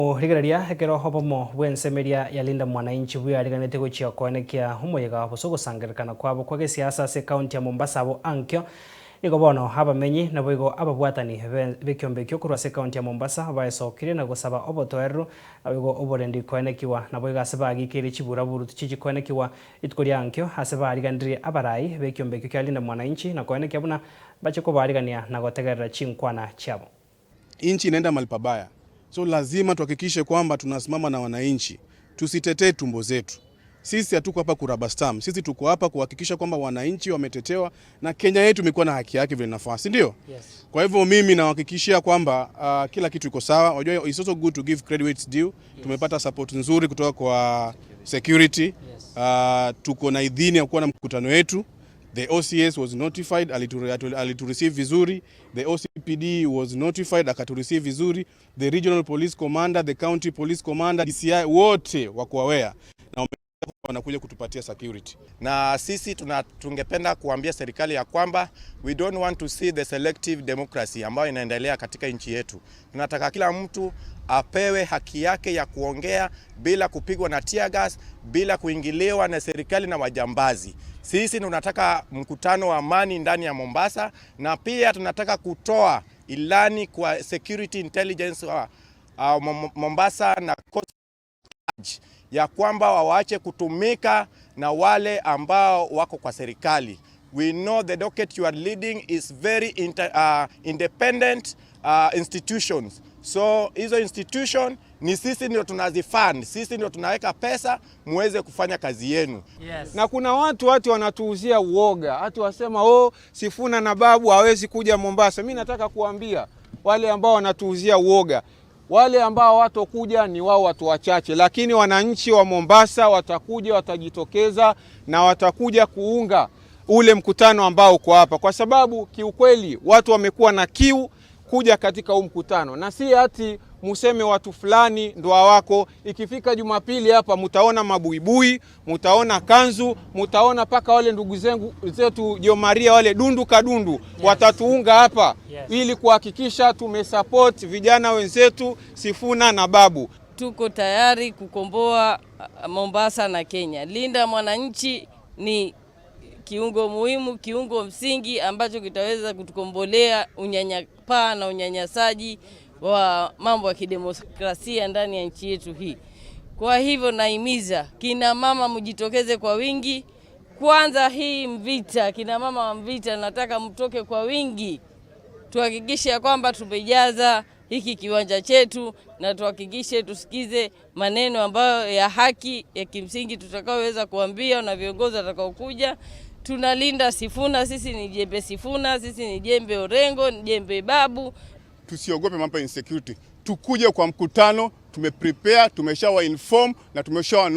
Rigararia hekero hobomo bwensemeria ya Linda Mwananchi bwariganete guchia kwanekia umuyaga wabuso gusangirekana kwabo kwa gesiasa se county ya Mombasa abo ankyo nigo bono abamenyi nabo igo ababwatani bekyombekyo kurwa se county ya Mombasa baesokire na gusaba obotoeru abigo oborendi kwanekiwa nabo igasaba gikire chibura burutu chikikwanekiwa itkuri ankyo haseba arigandirie abarai bekyombekyo kya Linda Mwananchi na kwanekia buna bache ko barigania na gotegerera chinkwana chabo. Inchi inaenda mahali pabaya. So lazima tuhakikishe kwamba tunasimama na wananchi. Tusitetee tumbo zetu. Sisi hatuko hapa kurabastam. Sisi tuko hapa kuhakikisha kwamba wananchi wametetewa na Kenya yetu imekuwa na haki yake vile nafasi, ndio? Yes. Kwa hivyo mimi nawahakikishia kwamba kila kitu iko sawa. Unajua it's also good to give credit where it's due. Yes. Tumepata support nzuri kutoka kwa security. Yes. Tuko na idhini ya kuwa na mkutano wetu. The OCS was notified, alitureceive vizuri. The OCPD was notified, akatureceive vizuri. The regional police commander, the county police commander, DCI wote wako aware na wanakuja kutupatia security. Na sisi tungependa kuambia serikali ya kwamba we don't want to see the selective democracy ambayo inaendelea katika nchi yetu. Tunataka kila mtu apewe haki yake ya kuongea bila kupigwa na tear gas, bila kuingiliwa na serikali na wajambazi. Sisi tunataka mkutano wa amani ndani ya Mombasa, na pia tunataka kutoa ilani kwa security intelligence Mombasa na Coast Guard ya kwamba waache kutumika na wale ambao wako kwa serikali. We know the docket you are leading is very independent institutions. So hizo institution ni sisi ndio tunazifund, sisi ndio tunaweka pesa muweze kufanya kazi yenu. Yes. Na kuna watu wanatuuzia uoga. Hatu wasema Sifuna na Babu hawezi kuja Mombasa. Mimi nataka kuambia wale ambao wanatuuzia uoga, wale ambao watakuja ni wao watu wachache, lakini wananchi wa Mombasa watakuja, watajitokeza na watakuja kuunga ule mkutano ambao uko hapa, kwa sababu kiukweli watu wamekuwa na kiu kuja katika huu mkutano, na si ati museme watu fulani ndo wako. Ikifika Jumapili hapa mutaona mabuibui, mutaona kanzu, mutaona paka wale ndugu zetu Jo Maria wale dundu kadundu. Yes. Watatuunga hapa. Yes. Ili kuhakikisha tumesupport vijana wenzetu Sifuna na Babu. Tuko tayari kukomboa Mombasa na Kenya. Linda Mwananchi ni kiungo muhimu, kiungo msingi ambacho kitaweza kutukombolea unyanyapaa na unyanyasaji wa mambo ya kidemokrasia ndani ya nchi yetu hii. Kwa hivyo naimiza kina mama mjitokeze kwa wingi. Kwanza hii Mvita, kina mama wa Mvita nataka mtoke kwa wingi. Tuhakikishe kwamba tumejaza hiki kiwanja chetu, na tuhakikishe tusikize maneno ambayo ya haki ya kimsingi tutakaoweza kuambia na viongozi watakaokuja. Tunalinda Sifuna, sisi ni jembe Sifuna, sisi ni jembe Orengo, ni jembe Babu. Tusiogope mambo ya insecurity. Tukuje kwa mkutano, tumeprepare, tumeshawa inform na tumeshawa